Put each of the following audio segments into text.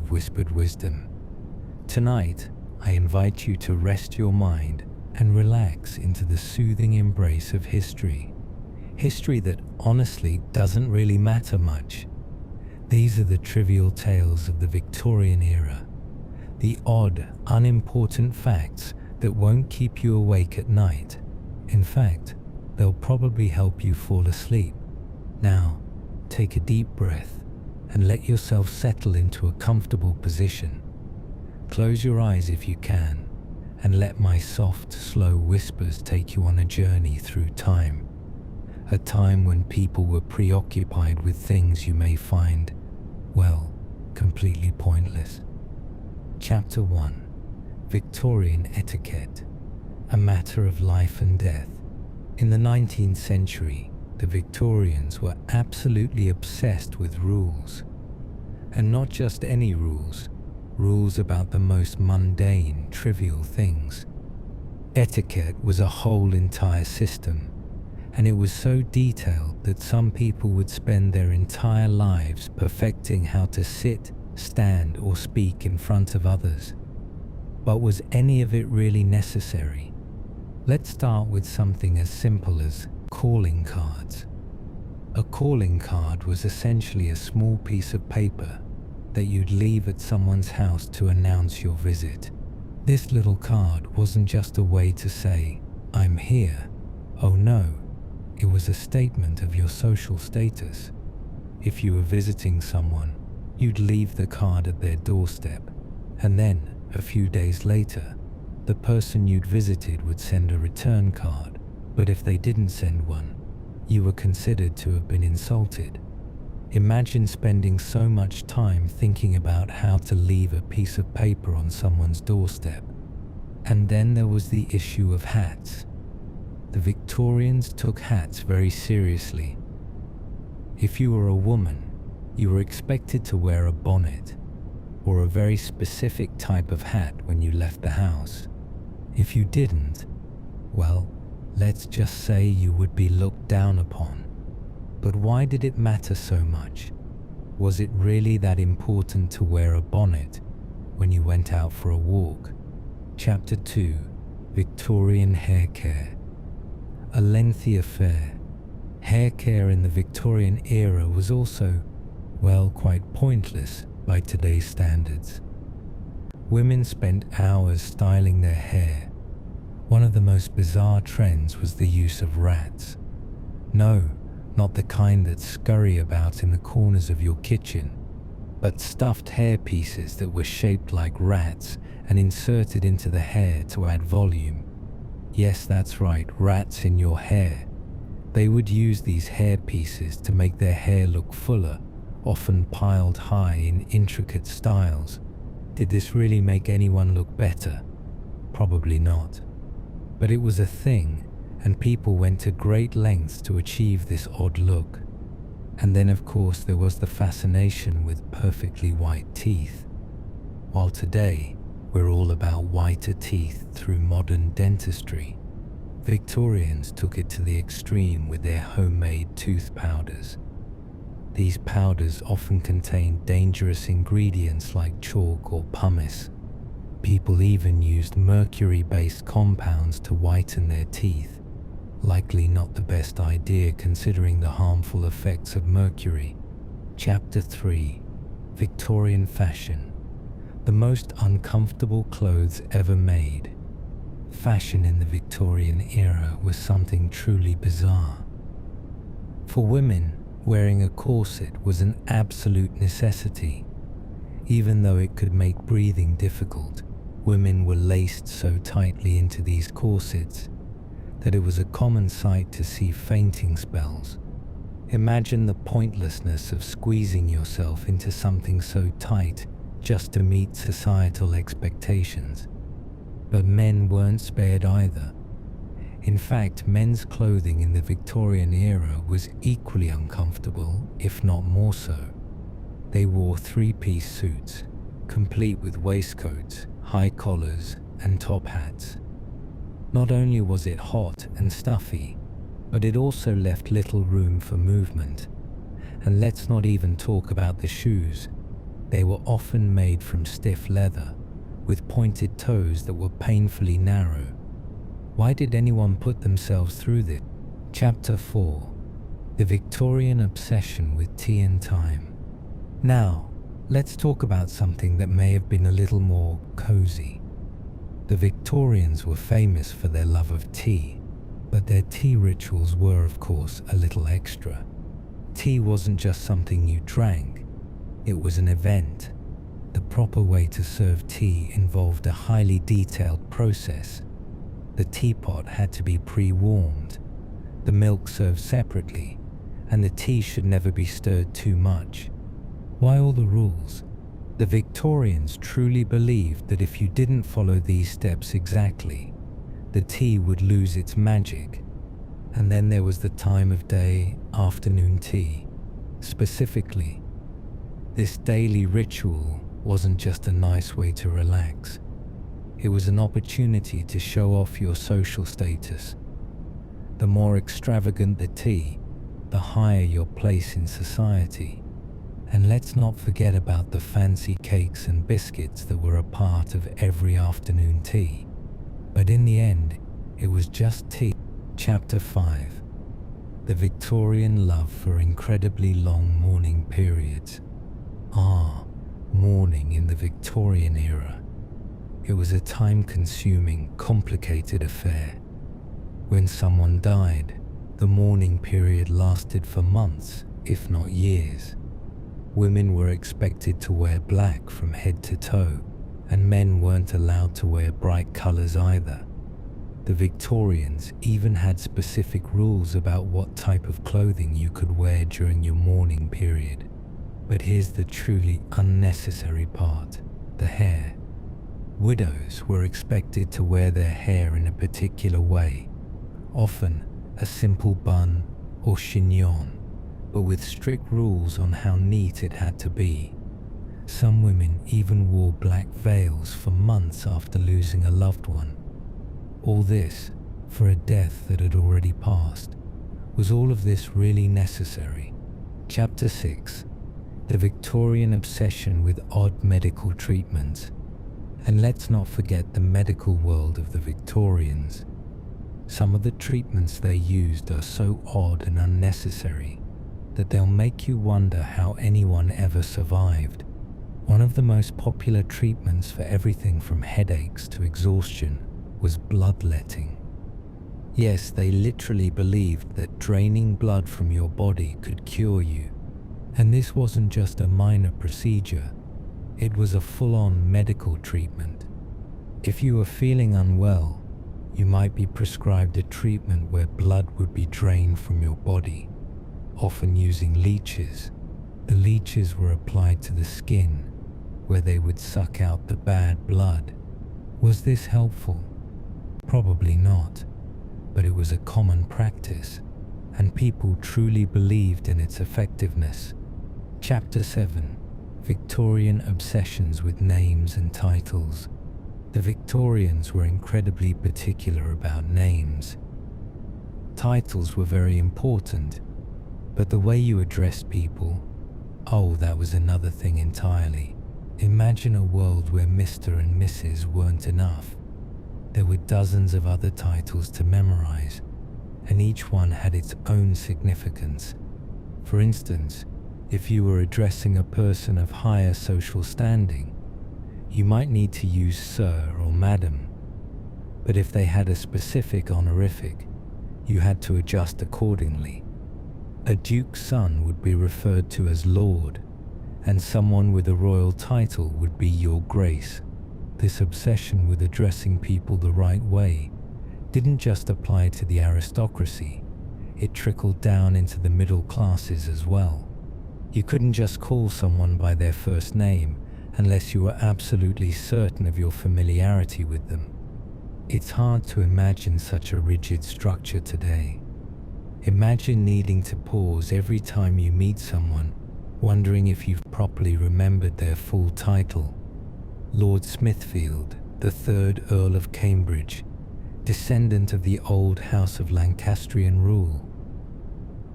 of whispered wisdom. Tonight, I invite you to rest your mind and relax into the soothing embrace of history. History that honestly doesn't really matter much. These are the trivial tales of the Victorian era, the odd, unimportant facts that won't keep you awake at night. In fact, they'll probably help you fall asleep. Now, take a deep breath and let yourself settle into a comfortable position. Close your eyes if you can, and let my soft, slow whispers take you on a journey through time. A time when people were preoccupied with things you may find, well, completely pointless. Chapter 1. Victorian Etiquette. A matter of life and death. In the 19th century, the Victorians were absolutely obsessed with rules. And not just any rules. Rules about the most mundane, trivial things. Etiquette was a whole entire system, and it was so detailed that some people would spend their entire lives perfecting how to sit, stand, or speak in front of others. But was any of it really necessary? Let's start with something as simple as calling cards. A calling card was essentially a small piece of paper that you'd leave at someone's house to announce your visit. This little card wasn't just a way to say, "I'm here." Oh no, it was a statement of your social status. If you were visiting someone, you'd leave the card at their doorstep, and then, a few days later, the person you'd visited would send a return card. But if they didn't send one, you were considered to have been insulted. Imagine spending so much time thinking about how to leave a piece of paper on someone's doorstep. And then there was the issue of hats. The Victorians took hats very seriously. If you were a woman, you were expected to wear a bonnet, or a very specific type of hat when you left the house. If you didn't, well, let's just say you would be looked down upon. But why did it matter so much? Was it really that important to wear a bonnet when you went out for a walk? Chapter 2. Victorian Hair Care. A lengthy affair. Hair care in the Victorian era was also, well, quite pointless by today's standards. Women spent hours styling their hair. One of the most bizarre trends was the use of rats. No, not the kind that scurry about in the corners of your kitchen, but stuffed hair pieces that were shaped like rats and inserted into the hair to add volume. Yes, that's right, rats in your hair. They would use these hair pieces to make their hair look fuller, often piled high in intricate styles. Did this really make anyone look better? Probably not. But it was a thing, and people went to great lengths to achieve this odd look. And then of course there was the fascination with perfectly white teeth. While today, we're all about whiter teeth through modern dentistry, Victorians took it to the extreme with their homemade tooth powders. These powders often contained dangerous ingredients like chalk or pumice. People even used mercury-based compounds to whiten their teeth. Likely not the best idea considering the harmful effects of mercury. Chapter 3. Victorian Fashion. The most uncomfortable clothes ever made. Fashion in the Victorian era was something truly bizarre. For women, wearing a corset was an absolute necessity. Even though it could make breathing difficult, women were laced so tightly into these corsets that it was a common sight to see fainting spells. Imagine the pointlessness of squeezing yourself into something so tight just to meet societal expectations. But men weren't spared either. In fact, men's clothing in the Victorian era was equally uncomfortable, if not more so. They wore three-piece suits, complete with waistcoats, high collars, and top hats. Not only was it hot and stuffy, but it also left little room for movement. And let's not even talk about the shoes. They were often made from stiff leather, with pointed toes that were painfully narrow. Why did anyone put themselves through this? Chapter 4. The Victorian Obsession with Tea and Time. Now, let's talk about something that may have been a little more cozy. The Victorians were famous for their love of tea, but their tea rituals were, of course, a little extra. Tea wasn't just something you drank, it was an event. The proper way to serve tea involved a highly detailed process. The teapot had to be pre-warmed, the milk served separately, and the tea should never be stirred too much. Why all the rules? The Victorians truly believed that if you didn't follow these steps exactly, the tea would lose its magic. And then there was the time of day, afternoon tea. Specifically, this daily ritual wasn't just a nice way to relax. It was an opportunity to show off your social status. The more extravagant the tea, the higher your place in society. And let's not forget about the fancy cakes and biscuits that were a part of every afternoon tea. But in the end, it was just tea. Chapter 5. The Victorian love for incredibly long morning periods. Morning in the Victorian era. It was a time-consuming, complicated affair. When someone died, the mourning period lasted for months, if not years. Women were expected to wear black from head to toe, and men weren't allowed to wear bright colors either. The Victorians even had specific rules about what type of clothing you could wear during your mourning period. But here's the truly unnecessary part: the hair. Widows were expected to wear their hair in a particular way, often a simple bun or chignon, but with strict rules on how neat it had to be. Some women even wore black veils for months after losing a loved one. All this for a death that had already passed. Was all of this really necessary? Chapter 6. The Victorian obsession with odd medical treatments. And let's not forget the medical world of the Victorians. Some of the treatments they used are so odd and unnecessary that they'll make you wonder how anyone ever survived. One of the most popular treatments for everything from headaches to exhaustion was bloodletting. Yes, they literally believed that draining blood from your body could cure you. And this wasn't just a minor procedure, it was a full-on medical treatment. If you were feeling unwell, you might be prescribed a treatment where blood would be drained from your body, often using leeches. The leeches were applied to the skin, where they would suck out the bad blood. Was this helpful? Probably not, but it was a common practice, and people truly believed in its effectiveness. Chapter 7. Victorian obsessions with names and titles. The Victorians were incredibly particular about names. Titles were very important, but the way you addressed people, that was another thing entirely. Imagine a world where Mr. and Mrs. weren't enough. There were dozens of other titles to memorize, and each one had its own significance. For instance, if you were addressing a person of higher social standing, you might need to use sir or madam. But if they had a specific honorific, you had to adjust accordingly. A duke's son would be referred to as lord, and someone with a royal title would be your grace. This obsession with addressing people the right way didn't just apply to the aristocracy, it trickled down into the middle classes as well. You couldn't just call someone by their first name unless you were absolutely certain of your familiarity with them. It's hard to imagine such a rigid structure today. Imagine needing to pause every time you meet someone, wondering if you've properly remembered their full title. Lord Smithfield, the 3rd Earl of Cambridge, descendant of the old House of Lancastrian rule.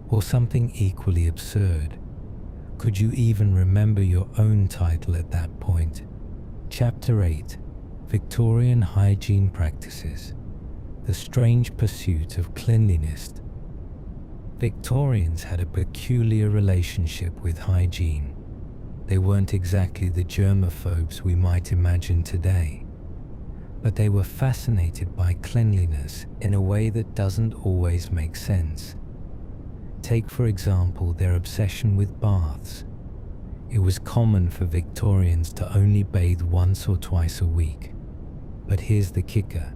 Or something equally absurd. Could you even remember your own title at that point? Chapter 8: Victorian Hygiene Practices. The strange pursuit of cleanliness. Victorians had a peculiar relationship with hygiene. They weren't exactly the germaphobes we might imagine today, but they were fascinated by cleanliness in a way that doesn't always make sense. Take, for example, their obsession with baths. It was common for Victorians to only bathe once or twice a week. But here's the kicker: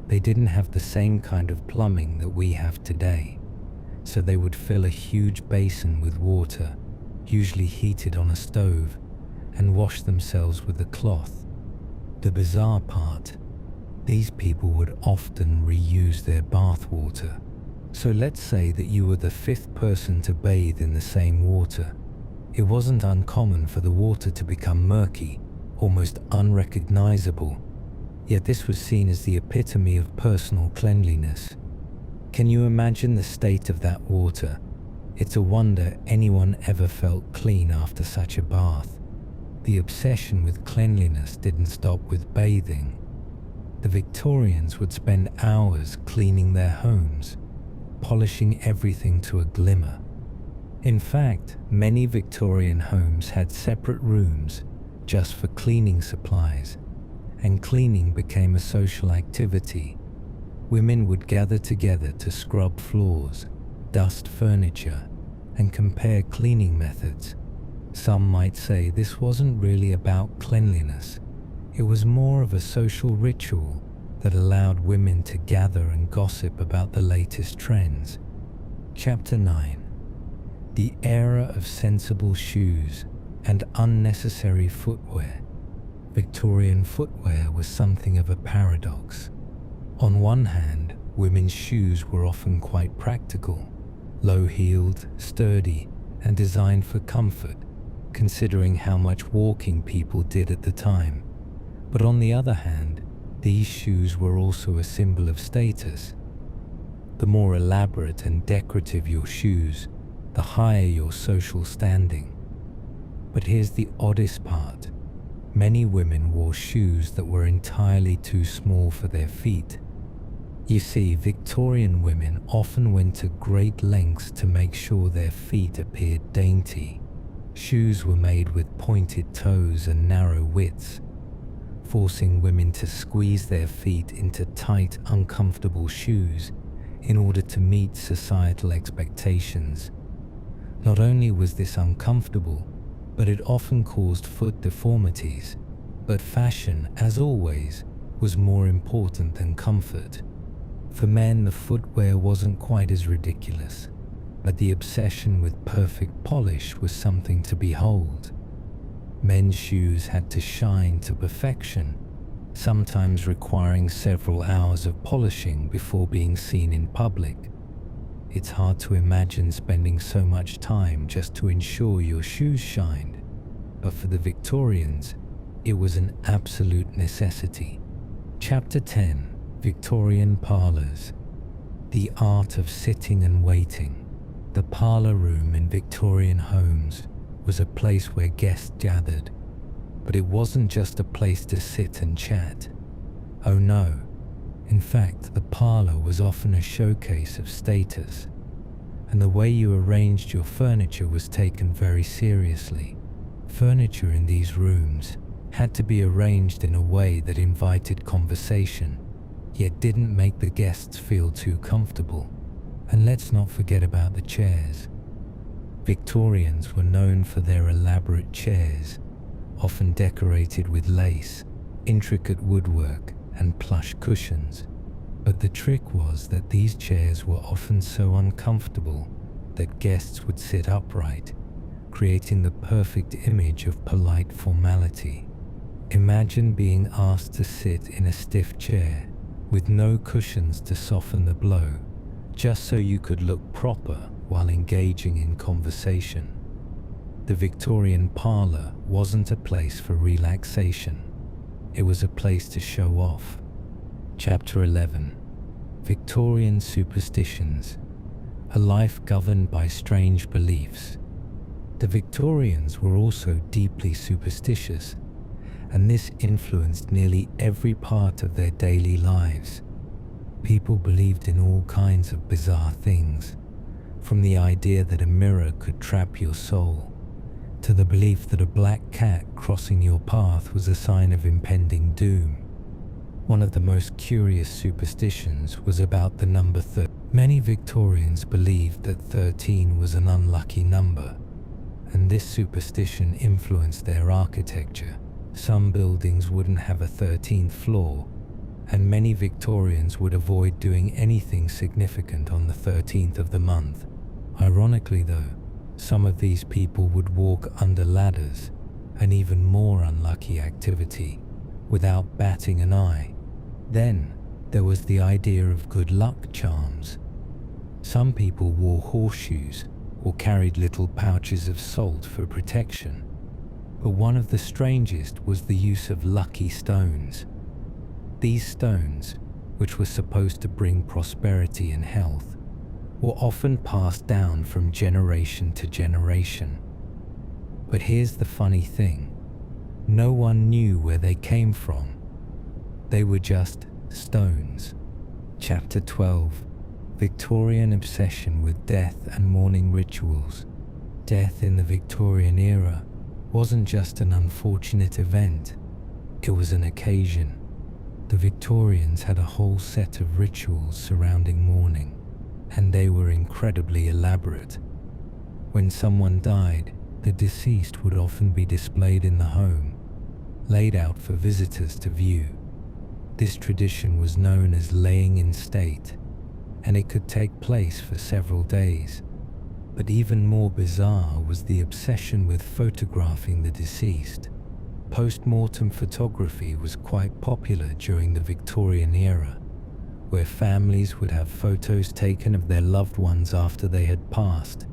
they didn't have the same kind of plumbing that we have today, so they would fill a huge basin with water, usually heated on a stove, and wash themselves with a cloth. The bizarre part: these people would often reuse their bath water. So let's say that you were the fifth person to bathe in the same water. It wasn't uncommon for the water to become murky, almost unrecognizable. Yet this was seen as the epitome of personal cleanliness. Can you imagine the state of that water? It's a wonder anyone ever felt clean after such a bath. The obsession with cleanliness didn't stop with bathing. The Victorians would spend hours cleaning their homes, polishing everything to a glimmer. In fact, many Victorian homes had separate rooms just for cleaning supplies, and cleaning became a social activity. Women would gather together to scrub floors, dust furniture, and compare cleaning methods. Some might say this wasn't really about cleanliness. It was more of a social ritual that allowed women to gather and gossip about the latest trends. Chapter 9: The Era of Sensible Shoes and Unnecessary Footwear. Victorian footwear was something of a paradox. On one hand, women's shoes were often quite practical, low-heeled, sturdy, and designed for comfort, considering how much walking people did at the time. But on the other hand, these shoes were also a symbol of status. The more elaborate and decorative your shoes, the higher your social standing. But here's the oddest part: many women wore shoes that were entirely too small for their feet. You see, Victorian women often went to great lengths to make sure their feet appeared dainty. Shoes were made with pointed toes and narrow widths, forcing women to squeeze their feet into tight, uncomfortable shoes in order to meet societal expectations. Not only was this uncomfortable, but it often caused foot deformities. But fashion, as always, was more important than comfort. For men, the footwear wasn't quite as ridiculous, but the obsession with perfect polish was something to behold. Men's shoes had to shine to perfection, sometimes requiring several hours of polishing before being seen in public. It's hard to imagine spending so much time just to ensure your shoes shined, but for the Victorians, it was an absolute necessity. Chapter 10: Victorian Parlours. The art of sitting and waiting. The parlour room in Victorian homes was a place where guests gathered, but it wasn't just a place to sit and chat. Oh no. In fact, the parlour was often a showcase of status, and the way you arranged your furniture was taken very seriously. Furniture in these rooms had to be arranged in a way that invited conversation, yet didn't make the guests feel too comfortable. And let's not forget about the chairs. Victorians were known for their elaborate chairs, often decorated with lace, intricate woodwork, and plush cushions. But the trick was that these chairs were often so uncomfortable that guests would sit upright, creating the perfect image of polite formality. Imagine being asked to sit in a stiff chair with no cushions to soften the blow, just so you could look proper while engaging in conversation. The Victorian parlour wasn't a place for relaxation. It was a place to show off. Chapter 11: Victorian Superstitions. A life governed by strange beliefs. The Victorians were also deeply superstitious, and this influenced nearly every part of their daily lives. People believed in all kinds of bizarre things, from the idea that a mirror could trap your soul, to the belief that a black cat crossing your path was a sign of impending doom. One of the most curious superstitions was about the number 13. Many Victorians believed that 13 was an unlucky number, and this superstition influenced their architecture. Some buildings wouldn't have a 13th floor, and many Victorians would avoid doing anything significant on the 13th of the month. Ironically though, some of these people would walk under ladders, an even more unlucky activity, without batting an eye. Then, there was the idea of good luck charms. Some people wore horseshoes or carried little pouches of salt for protection. But one of the strangest was the use of lucky stones. These stones, which were supposed to bring prosperity and health, were often passed down from generation to generation. But here's the funny thing. No one knew where they came from. They were just stones. Chapter 12. Victorian obsession with death and mourning rituals. Death in the Victorian era wasn't just an unfortunate event, it was an occasion. The Victorians had a whole set of rituals surrounding mourning, and they were incredibly elaborate. When someone died, the deceased would often be displayed in the home, laid out for visitors to view. This tradition was known as laying in state, and it could take place for several days. But even more bizarre was the obsession with photographing the deceased. Post-mortem photography was quite popular during the Victorian era, where families would have photos taken of their loved ones after they had passed,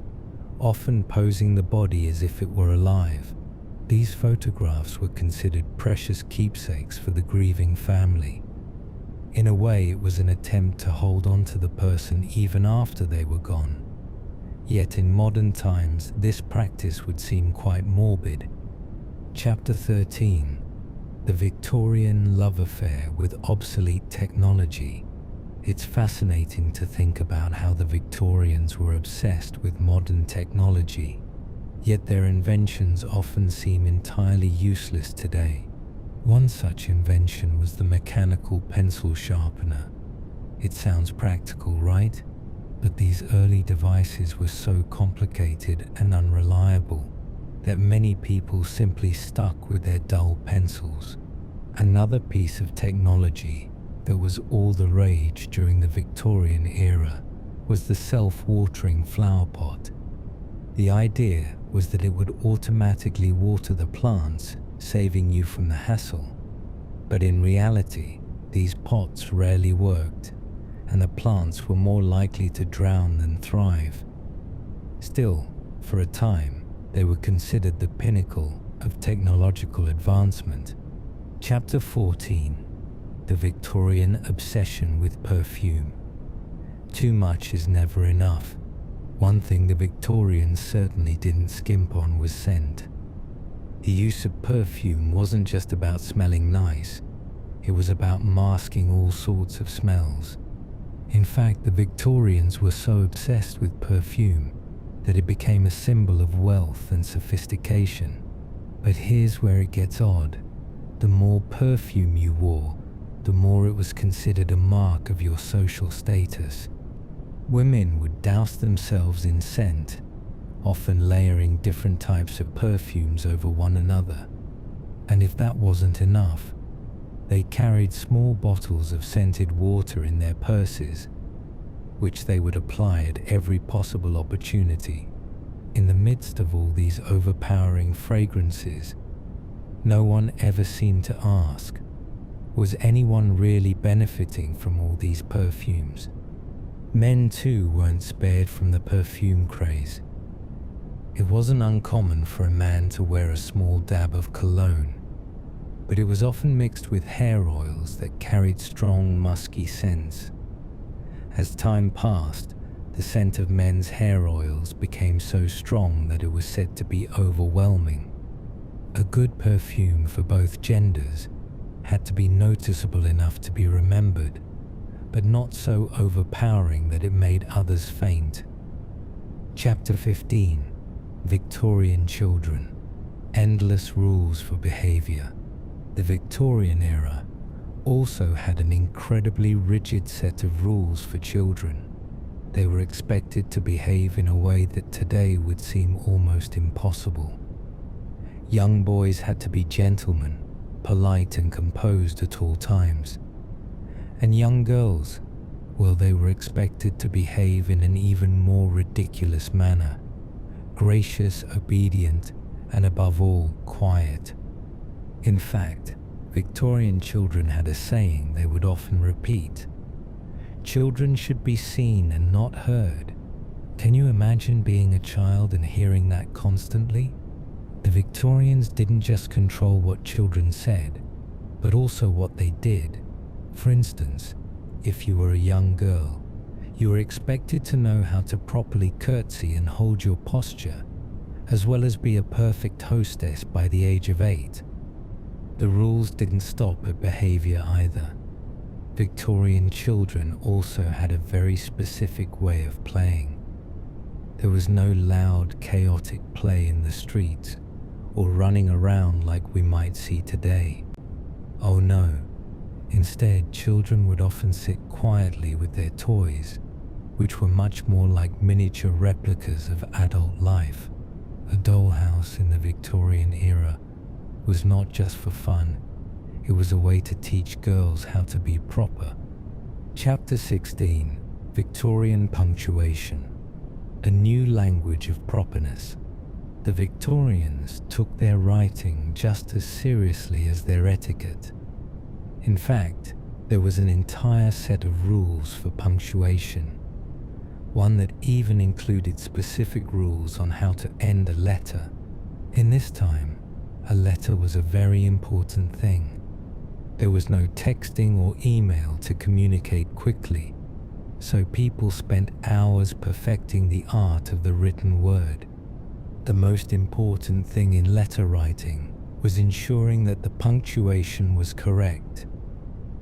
often posing the body as if it were alive. These photographs were considered precious keepsakes for the grieving family. In a way, it was an attempt to hold on to the person even after they were gone. Yet in modern times, this practice would seem quite morbid. Chapter 13. The Victorian love affair with obsolete technology. It's fascinating to think about how the Victorians were obsessed with modern technology, yet their inventions often seem entirely useless today. One such invention was the mechanical pencil sharpener. It sounds practical, right? But these early devices were so complicated and unreliable that many people simply stuck with their dull pencils. Another piece of technology that was all the rage during the Victorian era was the self-watering flower pot. The idea was that it would automatically water the plants, saving you from the hassle. But in reality, these pots rarely worked, and the plants were more likely to drown than thrive. Still, for a time, they were considered the pinnacle of technological advancement. Chapter 14. The Victorian obsession with perfume. Too much is never enough. One thing the Victorians certainly didn't skimp on was scent. The use of perfume wasn't just about smelling nice, it was about masking all sorts of smells. In fact, the Victorians were so obsessed with perfume that it became a symbol of wealth and sophistication. But here's where it gets odd. The more perfume you wore, the more it was considered a mark of your social status. Women would douse themselves in scent, often layering different types of perfumes over one another. And if that wasn't enough, they carried small bottles of scented water in their purses, which they would apply at every possible opportunity. In the midst of all these overpowering fragrances, no one ever seemed to ask, was anyone really benefiting from all these perfumes? Men too weren't spared from the perfume craze. It wasn't uncommon for a man to wear a small dab of cologne, but it was often mixed with hair oils that carried strong, musky scents. As time passed, the The scent of men's hair oils became so strong that it was said to be overwhelming. A good perfume for both genders had to be noticeable enough to be remembered, but not so overpowering that it made others faint. Chapter 15. Victorian Children. Endless rules for behavior. The Victorian era also had an incredibly rigid set of rules for children. They were expected to behave in a way that today would seem almost impossible. Young boys had to be gentlemen, polite and composed at all times. And young girls, well, they were expected to behave in an even more ridiculous manner. Gracious, obedient, and above all, quiet. In fact, Victorian children had a saying they would often repeat. Children should be seen and not heard. Can you imagine being a child and hearing that constantly? The Victorians didn't just control what children said, but also what they did. For instance, if you were a young girl, you were expected to know how to properly curtsy and hold your posture, as well as be a perfect hostess by the age of 8. The rules didn't stop at behavior either. Victorian children also had a very specific way of playing. There was no loud, chaotic play in the streets, or running around like we might see today. Oh no. Instead, children would often sit quietly with their toys, which were much more like miniature replicas of adult life. A dollhouse in the Victorian era was not just for fun, it was a way to teach girls how to be proper. Chapter 16. Victorian Punctuation. A new language of properness. The Victorians took their writing just as seriously as their etiquette. In fact, there was an entire set of rules for punctuation, one that even included specific rules on how to end a letter. In this time, a letter was a very important thing. There was no texting or email to communicate quickly, so people spent hours perfecting the art of the written word. The most important thing in letter writing was ensuring that the punctuation was correct.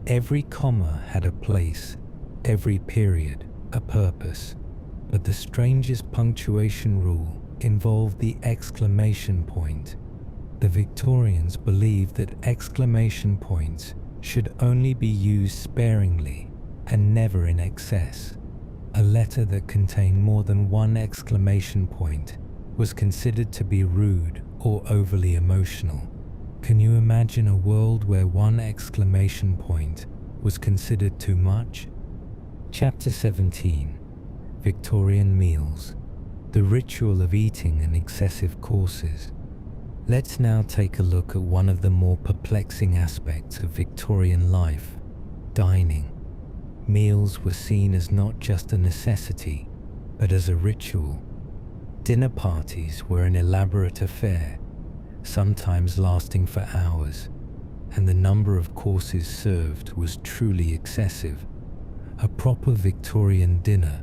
Every comma had a place, every period a purpose, but the strangest punctuation rule involved the exclamation point. The Victorians believed that exclamation points should only be used sparingly and never in excess. A letter that contained more than one exclamation point was considered to be rude or overly emotional. Can you imagine a world where one exclamation point was considered too much? Chapter 17. Victorian Meals. The ritual of eating in excessive courses. Let's now take a look at one of the more perplexing aspects of Victorian life, dining. Meals were seen as not just a necessity, but as a ritual. Dinner parties were an elaborate affair, sometimes lasting for hours, and the number of courses served was truly excessive. A proper Victorian dinner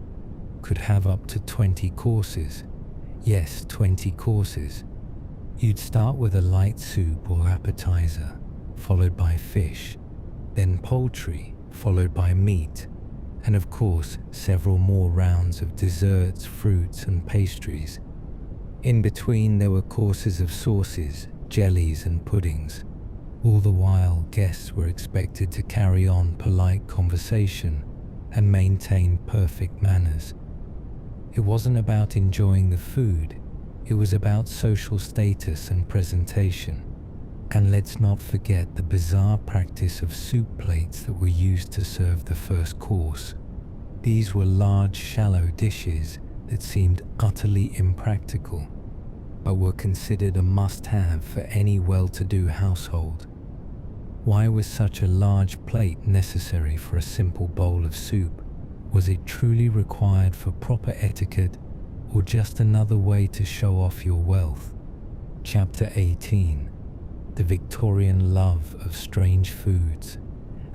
could have up to 20 courses. Yes, 20 courses. You'd start with a light soup or appetizer, followed by fish, then poultry, followed by meat, and of course several more rounds of desserts, fruits and pastries. In between there were courses of sauces, jellies and puddings. All the while guests were expected to carry on polite conversation and maintain perfect manners. It wasn't about enjoying the food, it was about social status and presentation. And let's not forget the bizarre practice of soup plates that were used to serve the first course. These were large, shallow dishes that seemed utterly impractical, but were considered a must-have for any well-to-do household. Why was such a large plate necessary for a simple bowl of soup? Was it truly required for proper etiquette, or just another way to show off your wealth? Chapter 18. The Victorian love of strange foods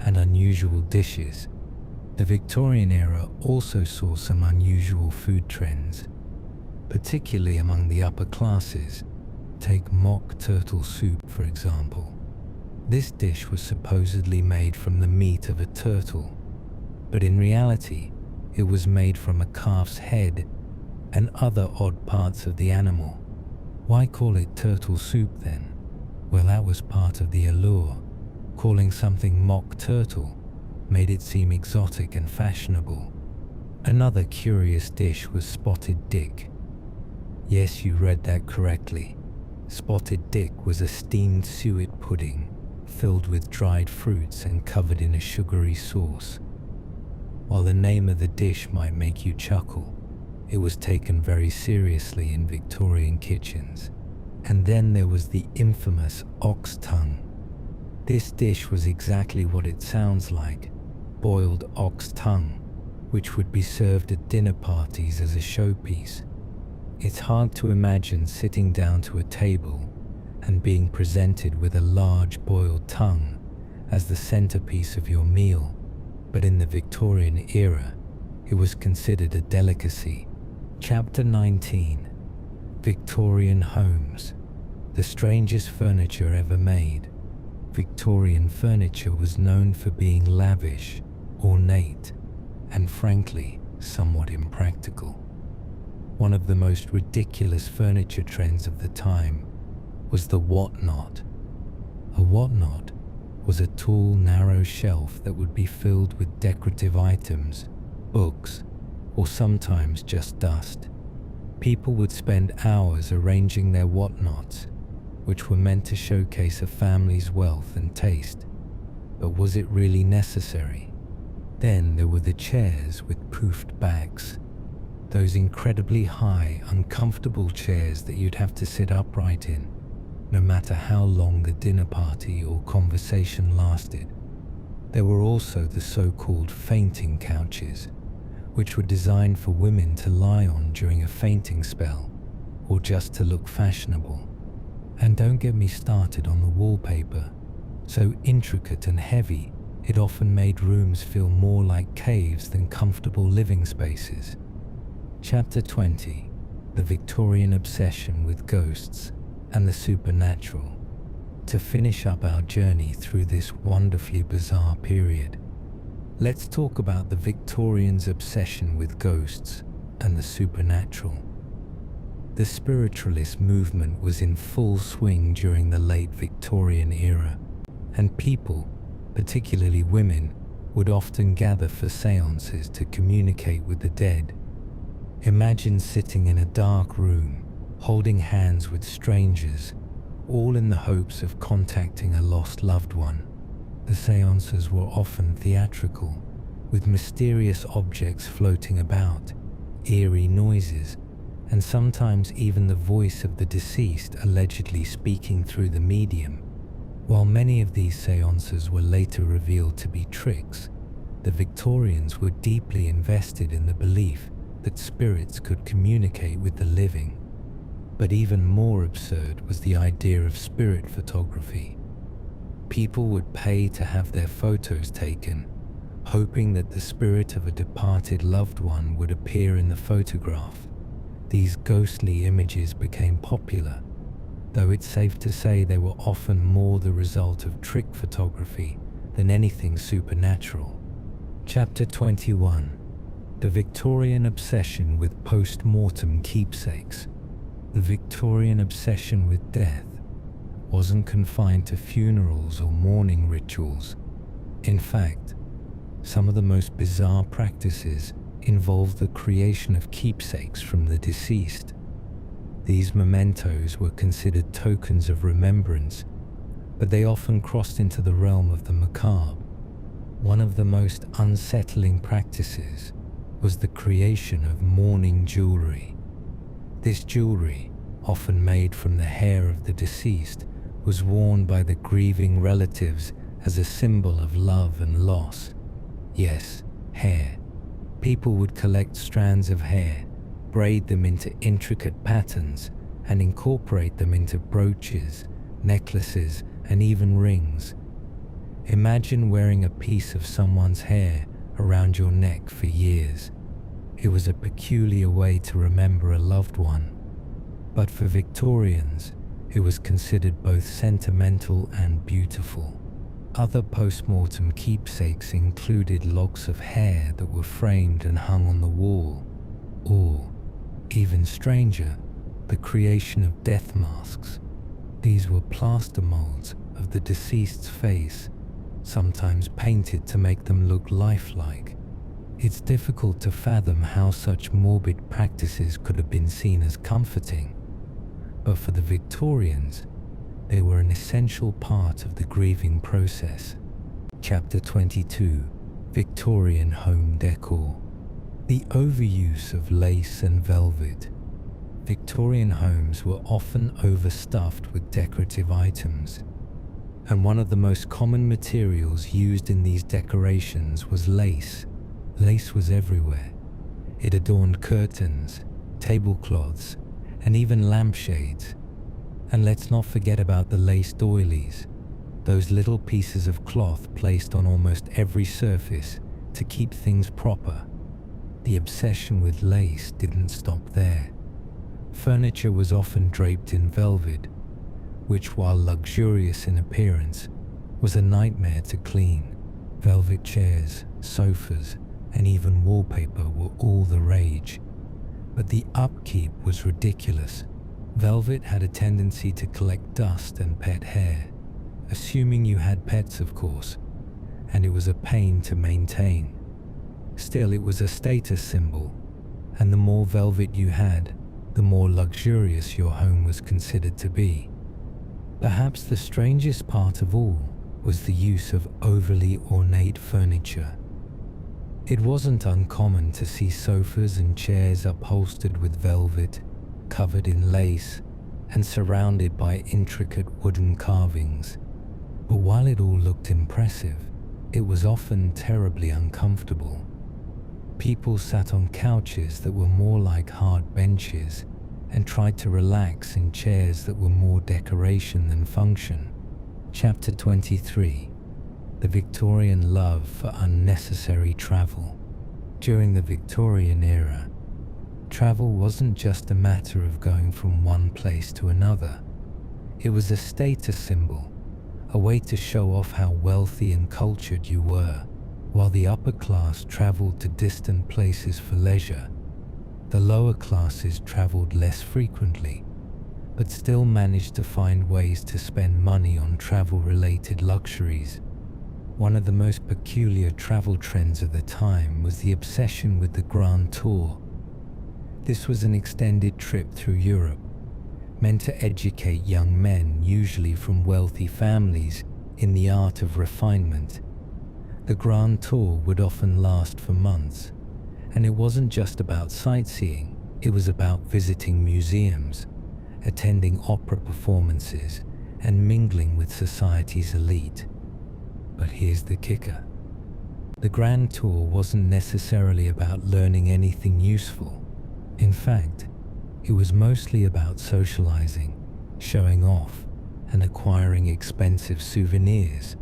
and unusual dishes. The Victorian era also saw some unusual food trends, particularly among the upper classes. Take mock turtle soup, for example. This dish was supposedly made from the meat of a turtle, but in reality, it was made from a calf's head and other odd parts of the animal. Why call it turtle soup then? Well, that was part of the allure. Calling something mock turtle made it seem exotic and fashionable. Another curious dish was spotted dick. Yes, you read that correctly. Spotted dick was a steamed suet pudding filled with dried fruits and covered in a sugary sauce. While the name of the dish might make you chuckle, it was taken very seriously in Victorian kitchens. And then there was the infamous ox tongue. This dish was exactly what it sounds like, boiled ox tongue, which would be served at dinner parties as a showpiece. It's hard to imagine sitting down to a table and being presented with a large boiled tongue as the centerpiece of your meal, but in the Victorian era, it was considered a delicacy. Chapter 19. Victorian homes. The strangest furniture ever made. Victorian furniture was known for being lavish, ornate, and frankly, somewhat impractical. One of the most ridiculous furniture trends of the time was the whatnot. A whatnot was a tall, narrow shelf that would be filled with decorative items, books, or sometimes just dust. People would spend hours arranging their whatnots, which were meant to showcase a family's wealth and taste. But was it really necessary? Then there were the chairs with poofed backs. Those incredibly high, uncomfortable chairs that you'd have to sit upright in, no matter how long the dinner party or conversation lasted. There were also the so-called fainting couches, which were designed for women to lie on during a fainting spell, or just to look fashionable. And don't get me started on the wallpaper. So intricate and heavy, it often made rooms feel more like caves than comfortable living spaces. Chapter 20. The Victorian obsession with ghosts and the supernatural. To finish up our journey through this wonderfully bizarre period, let's talk about the Victorians' obsession with ghosts and the supernatural. The spiritualist movement was in full swing during the late Victorian era, and people, particularly women, would often gather for seances to communicate with the dead. Imagine sitting in a dark room, holding hands with strangers, all in the hopes of contacting a lost loved one. The seances were often theatrical, with mysterious objects floating about, eerie noises, and sometimes even the voice of the deceased allegedly speaking through the medium. While many of these seances were later revealed to be tricks, the Victorians were deeply invested in the belief that spirits could communicate with the living. But even more absurd was the idea of spirit photography. People would pay to have their photos taken, hoping that the spirit of a departed loved one would appear in the photograph. These ghostly images became popular, though it's safe to say they were often more the result of trick photography than anything supernatural. Chapter 21. The Victorian obsession with post-mortem keepsakes. The Victorian obsession with death wasn't confined to funerals or mourning rituals. In fact, some of the most bizarre practices involved the creation of keepsakes from the deceased. These mementos were considered tokens of remembrance, but they often crossed into the realm of the macabre. One of the most unsettling practices was the creation of mourning jewelry. This jewelry, often made from the hair of the deceased, was worn by the grieving relatives as a symbol of love and loss. Yes, hair. People would collect strands of hair, braid them into intricate patterns, and incorporate them into brooches, necklaces, and even rings. Imagine wearing a piece of someone's hair around your neck for years. It was a peculiar way to remember a loved one. But for Victorians, it was considered both sentimental and beautiful. Other post-mortem keepsakes included locks of hair that were framed and hung on the wall, or, even stranger, the creation of death masks. These were plaster molds of the deceased's face, sometimes painted to make them look lifelike. It's difficult to fathom how such morbid practices could have been seen as comforting, but for the Victorians, they were an essential part of the grieving process. Chapter 22: Victorian Home Decor. The overuse of lace and velvet. Victorian homes were often overstuffed with decorative items, and one of the most common materials used in these decorations was lace. Lace was everywhere. It adorned curtains, tablecloths, and even lampshades. And let's not forget about the lace doilies, those little pieces of cloth placed on almost every surface to keep things proper. The obsession with lace didn't stop there. Furniture was often draped in velvet, which, while luxurious in appearance, was a nightmare to clean. Velvet chairs, sofas, and even wallpaper were all the rage. But the upkeep was ridiculous. Velvet had a tendency to collect dust and pet hair, assuming you had pets, of course, and it was a pain to maintain. Still, it was a status symbol, and the more velvet you had, the more luxurious your home was considered to be. Perhaps the strangest part of all was the use of overly ornate furniture. It wasn't uncommon to see sofas and chairs upholstered with velvet, covered in lace, and surrounded by intricate wooden carvings. But while it all looked impressive, it was often terribly uncomfortable. People sat on couches that were more like hard benches and tried to relax in chairs that were more decoration than function. Chapter 23: The Victorian Love for Unnecessary Travel. During the Victorian era, travel wasn't just a matter of going from one place to another. It was a status symbol, a way to show off how wealthy and cultured you were. While the upper class traveled to distant places for leisure, the lower classes traveled less frequently, but still managed to find ways to spend money on travel-related luxuries. One of the most peculiar travel trends of the time was the obsession with the Grand Tour. This was an extended trip through Europe, meant to educate young men, usually from wealthy families, in the art of refinement. The Grand Tour would often last for months, and it wasn't just about sightseeing, it was about visiting museums, attending opera performances, and mingling with society's elite. But here's the kicker. The Grand Tour wasn't necessarily about learning anything useful. In fact, it was mostly about socializing, showing off, and acquiring expensive souvenirs.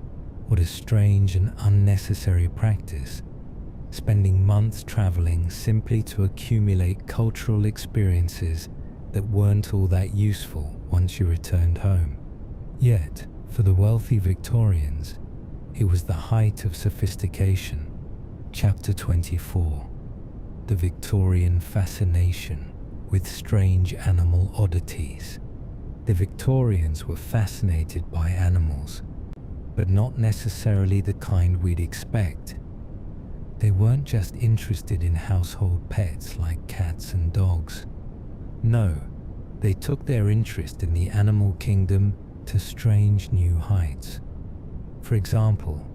What a strange and unnecessary practice, spending months traveling simply to accumulate cultural experiences that weren't all that useful once you returned home. Yet, for the wealthy Victorians, it was the height of sophistication. Chapter 24: The Victorian Fascination with Strange Animal Oddities. The Victorians were fascinated by animals, but not necessarily the kind we'd expect. They weren't just interested in household pets like cats and dogs. No, they took their interest in the animal kingdom to strange new heights. For example,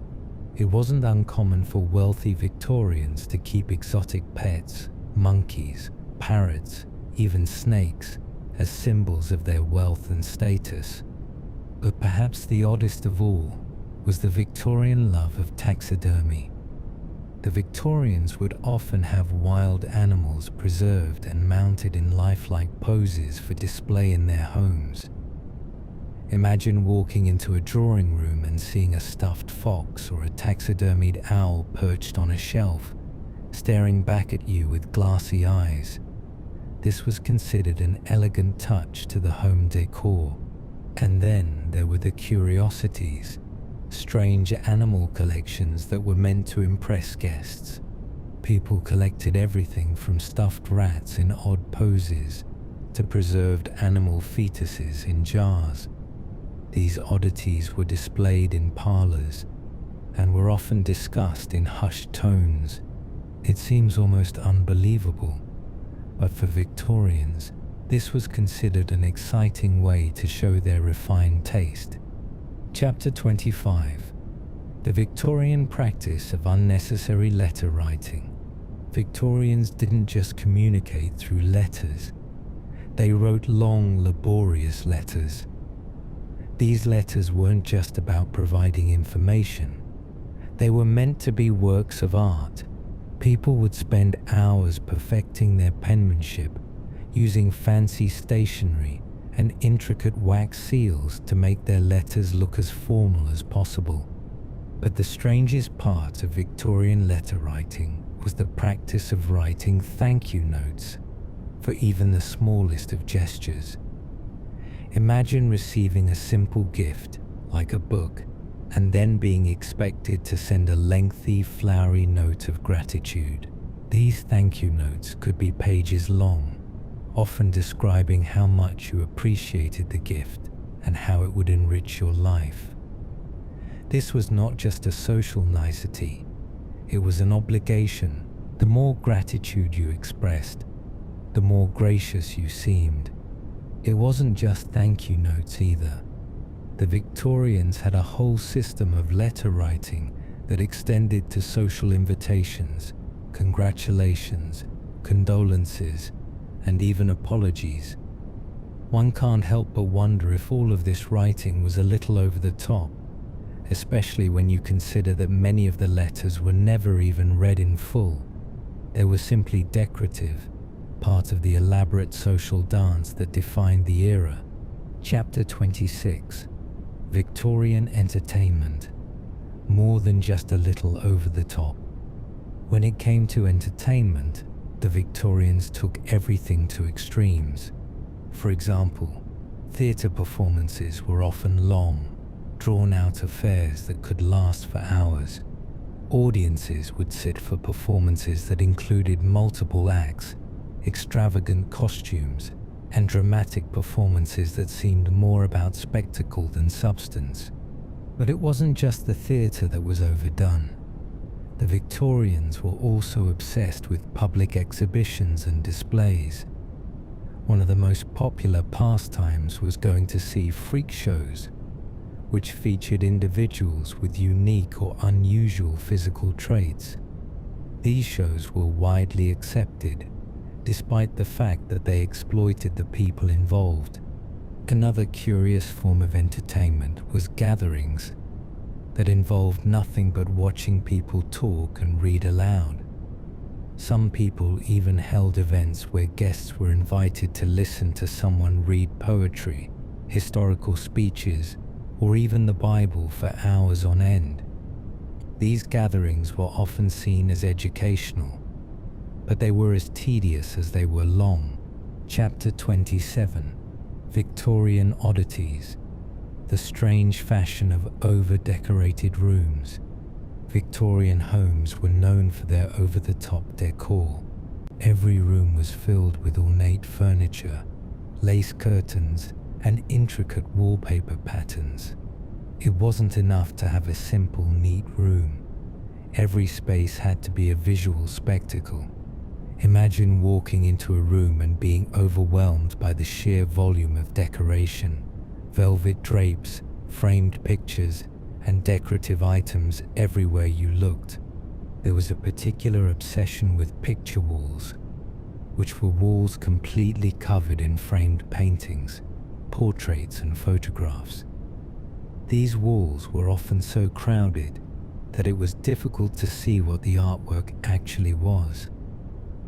it wasn't uncommon for wealthy Victorians to keep exotic pets, monkeys, parrots, even snakes, as symbols of their wealth and status. But perhaps the oddest of all was the Victorian love of taxidermy. The Victorians would often have wild animals preserved and mounted in lifelike poses for display in their homes. Imagine walking into a drawing room and seeing a stuffed fox or a taxidermied owl perched on a shelf, staring back at you with glassy eyes. This was considered an elegant touch to the home decor. And then there were the curiosities, strange animal collections that were meant to impress guests. People collected everything from stuffed rats in odd poses to preserved animal fetuses in jars. These oddities were displayed in parlors and were often discussed in hushed tones. It seems almost unbelievable, but for Victorians, this was considered an exciting way to show their refined taste. Chapter 25. The Victorian practice of unnecessary letter writing. Victorians didn't just communicate through letters. They wrote long, laborious letters. These letters weren't just about providing information. They were meant to be works of art. People would spend hours perfecting their penmanship, using fancy stationery and intricate wax seals to make their letters look as formal as possible. But the strangest part of Victorian letter writing was the practice of writing thank you notes for even the smallest of gestures. Imagine receiving a simple gift, like a book, and then being expected to send a lengthy, flowery note of gratitude. These thank you notes could be pages long, often describing how much you appreciated the gift and how it would enrich your life. This was not just a social nicety, it was an obligation. The more gratitude you expressed, the more gracious you seemed. It wasn't just thank you notes either. The Victorians had a whole system of letter writing that extended to social invitations, congratulations, condolences, and even apologies. One can't help but wonder if all of this writing was a little over the top, especially when you consider that many of the letters were never even read in full. They were simply decorative, part of the elaborate social dance that defined the era. Chapter 26. Victorian entertainment. More than just a little over the top. When it came to entertainment, the Victorians took everything to extremes. For example, theatre performances were often long, drawn-out affairs that could last for hours. Audiences would sit for performances that included multiple acts, extravagant costumes, and dramatic performances that seemed more about spectacle than substance. But it wasn't just the theatre that was overdone. The Victorians were also obsessed with public exhibitions and displays. One of the most popular pastimes was going to see freak shows, which featured individuals with unique or unusual physical traits. These shows were widely accepted, despite the fact that they exploited the people involved. Another curious form of entertainment was gatherings that involved nothing but watching people talk and read aloud. Some people even held events where guests were invited to listen to someone read poetry, historical speeches, or even the Bible for hours on end. These gatherings were often seen as educational, but they were as tedious as they were long. Chapter 27. Victorian oddities. The strange fashion of over-decorated rooms. Victorian homes were known for their over-the-top decor. Every room was filled with ornate furniture, lace curtains, and intricate wallpaper patterns. It wasn't enough to have a simple, neat room. Every space had to be a visual spectacle. Imagine walking into a room and being overwhelmed by the sheer volume of decoration. Velvet drapes, framed pictures, and decorative items everywhere you looked. There was a particular obsession with picture walls, which were walls completely covered in framed paintings, portraits, and photographs. These walls were often so crowded that it was difficult to see what the artwork actually was.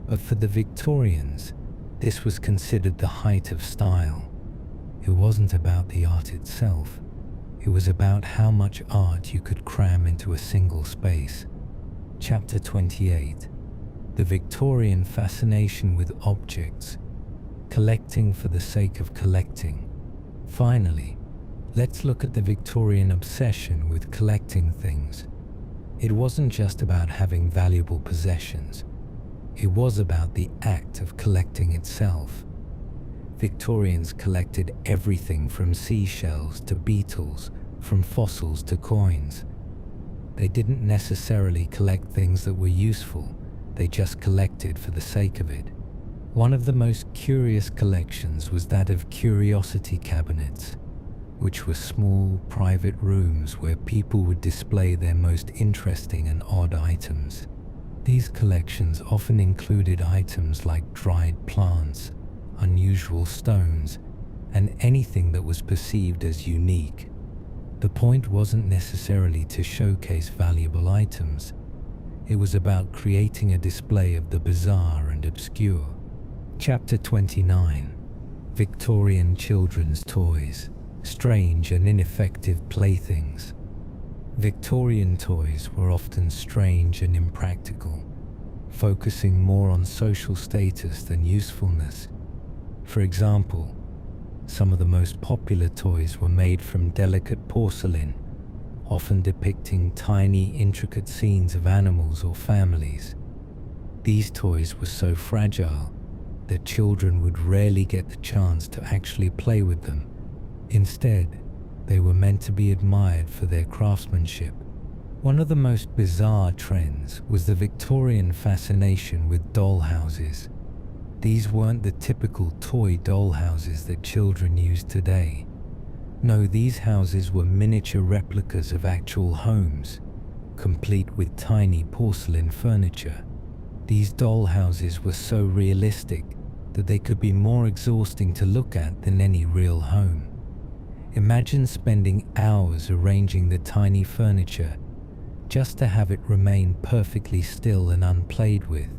But for the Victorians, this was considered the height of style. It wasn't about the art itself. It was about how much art you could cram into a single space. Chapter 28. The Victorian fascination with objects. Collecting for the sake of collecting. Finally, let's look at the Victorian obsession with collecting things. It wasn't just about having valuable possessions. It was about the act of collecting itself. Victorians collected everything from seashells to beetles, from fossils to coins. They didn't necessarily collect things that were useful, they just collected for the sake of it. One of the most curious collections was that of curiosity cabinets, which were small, private rooms where people would display their most interesting and odd items. These collections often included items like dried plants, unusual stones, and anything that was perceived as unique. The point wasn't necessarily to showcase valuable items. It was about creating a display of the bizarre and obscure. Chapter 29. Victorian children's toys. Strange and ineffective playthings. Victorian toys were often strange and impractical, focusing more on social status than usefulness. For example, some of the most popular toys were made from delicate porcelain, often depicting tiny, intricate scenes of animals or families. These toys were so fragile that children would rarely get the chance to actually play with them. Instead, they were meant to be admired for their craftsmanship. One of the most bizarre trends was the Victorian fascination with dollhouses. These weren't the typical toy dollhouses that children use today. No, these houses were miniature replicas of actual homes, complete with tiny porcelain furniture. These dollhouses were so realistic that they could be more exhausting to look at than any real home. Imagine spending hours arranging the tiny furniture just to have it remain perfectly still and unplayed with.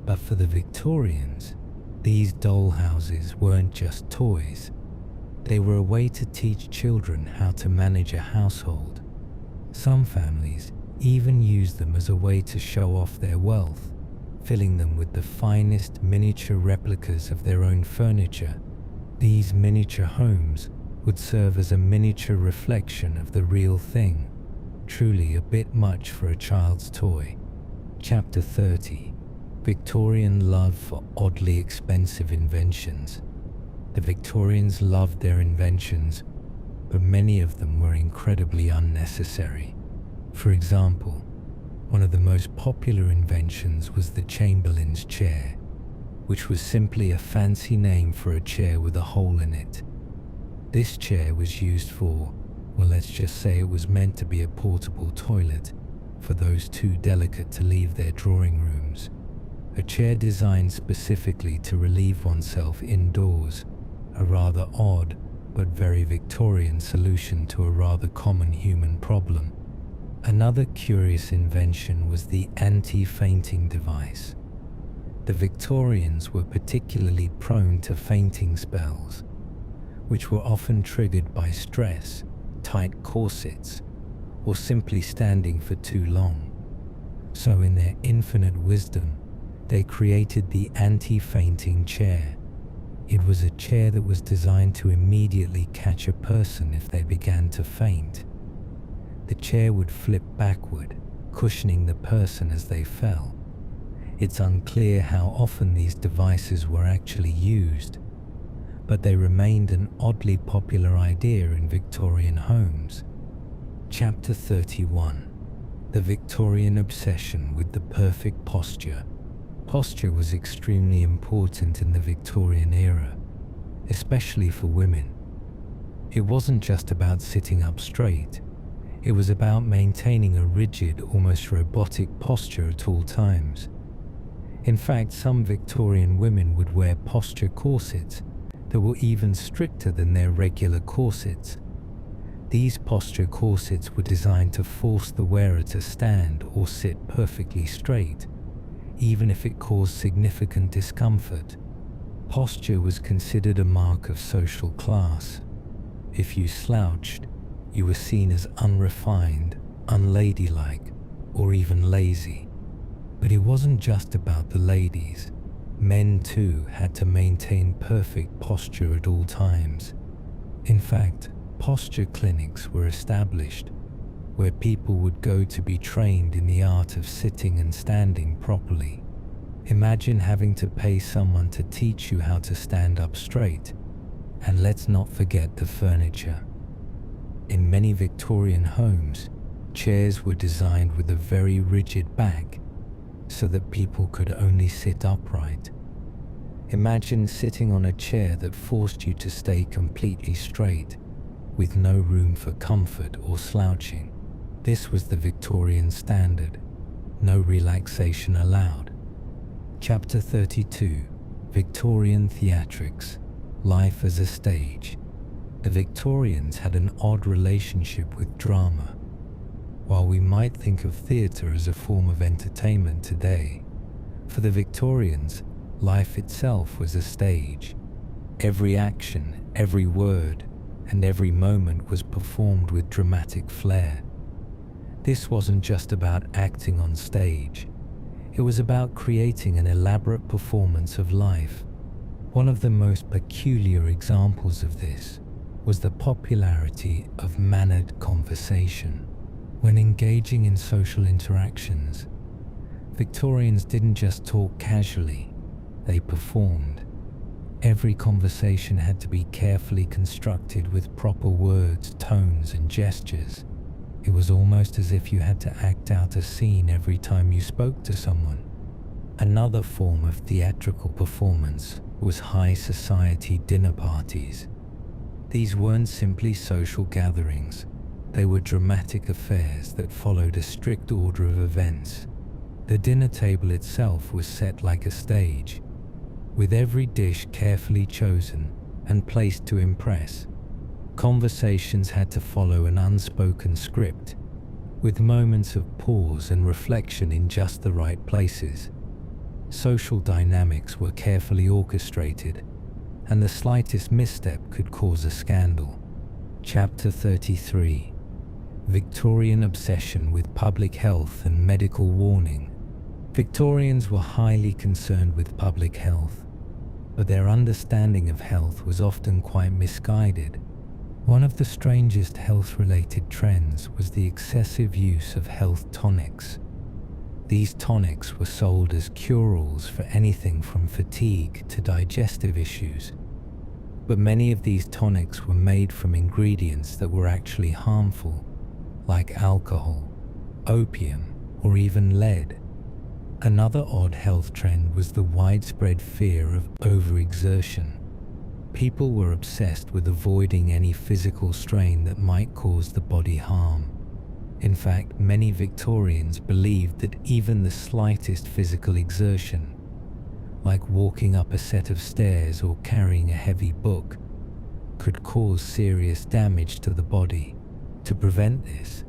But for the Victorians, these dollhouses weren't just toys. They were a way to teach children how to manage a household. Some families even used them as a way to show off their wealth, filling them with the finest miniature replicas of their own furniture. These miniature homes would serve as a miniature reflection of the real thing, truly a bit much for a child's toy. Chapter 30. Victorian love for oddly expensive inventions. The Victorians loved their inventions, but many of them were incredibly unnecessary. For example, one of the most popular inventions was the Chamberlain's chair, which was simply a fancy name for a chair with a hole in it. This chair was used for, well, let's just say it was meant to be a portable toilet for those too delicate to leave their drawing rooms. A chair designed specifically to relieve oneself indoors, a rather odd but very Victorian solution to a rather common human problem. Another curious invention was the anti-fainting device. The Victorians were particularly prone to fainting spells, which were often triggered by stress, tight corsets, or simply standing for too long. So in their infinite wisdom, they created the anti-fainting chair. It was a chair that was designed to immediately catch a person if they began to faint. The chair would flip backward, cushioning the person as they fell. It's unclear how often these devices were actually used, but they remained an oddly popular idea in Victorian homes. Chapter 31. The Victorian obsession with the perfect posture. Posture was extremely important in the Victorian era, especially for women. It wasn't just about sitting up straight. It was about maintaining a rigid, almost robotic posture at all times. In fact, some Victorian women would wear posture corsets that were even stricter than their regular corsets. These posture corsets were designed to force the wearer to stand or sit perfectly straight, even if it caused significant discomfort. Posture was considered a mark of social class. If you slouched, you were seen as unrefined, unladylike, or even lazy. But it wasn't just about the ladies. Men too had to maintain perfect posture at all times. In fact, posture clinics were established where people would go to be trained in the art of sitting and standing properly. Imagine having to pay someone to teach you how to stand up straight. And let's not forget the furniture. In many Victorian homes, chairs were designed with a very rigid back so that people could only sit upright. Imagine sitting on a chair that forced you to stay completely straight, with no room for comfort or slouching. This was the Victorian standard. No relaxation allowed. Chapter 32. Victorian Theatrics. Life as a Stage. The Victorians had an odd relationship with drama. While we might think of theatre as a form of entertainment today, for the Victorians, life itself was a stage. Every action, every word, and every moment was performed with dramatic flair. This wasn't just about acting on stage. It was about creating an elaborate performance of life. One of the most peculiar examples of this was the popularity of mannered conversation. When engaging in social interactions, Victorians didn't just talk casually, they performed. Every conversation had to be carefully constructed with proper words, tones, and gestures. It was almost as if you had to act out a scene every time you spoke to someone. Another form of theatrical performance was high society dinner parties. These weren't simply social gatherings. They were dramatic affairs that followed a strict order of events. The dinner table itself was set like a stage, with every dish carefully chosen and placed to impress. Conversations had to follow an unspoken script, with moments of pause and reflection in just the right places. Social dynamics were carefully orchestrated, and the slightest misstep could cause a scandal. Chapter 33. Victorian obsession with public health and medical warning. Victorians were highly concerned with public health, but their understanding of health was often quite misguided. One of the strangest health-related trends was the excessive use of health tonics. These tonics were sold as cure-alls for anything from fatigue to digestive issues. But many of these tonics were made from ingredients that were actually harmful, like alcohol, opium, or even lead. Another odd health trend was the widespread fear of overexertion. People were obsessed with avoiding any physical strain that might cause the body harm. In fact, many Victorians believed that even the slightest physical exertion, like walking up a set of stairs or carrying a heavy book, could cause serious damage to the body. To prevent this,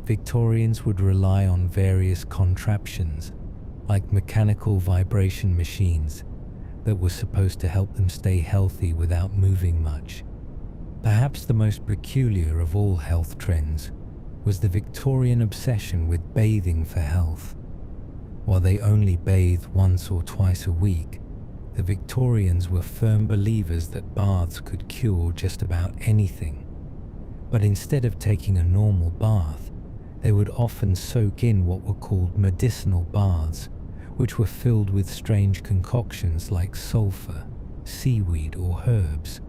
Victorians would rely on various contraptions, like mechanical vibration machines, that were supposed to help them stay healthy without moving much. Perhaps the most peculiar of all health trends was the Victorian obsession with bathing for health. While they only bathed once or twice a week, the Victorians were firm believers that baths could cure just about anything. But instead of taking a normal bath, they would often soak in what were called medicinal baths, which were filled with strange concoctions like sulfur, seaweed, or herbs.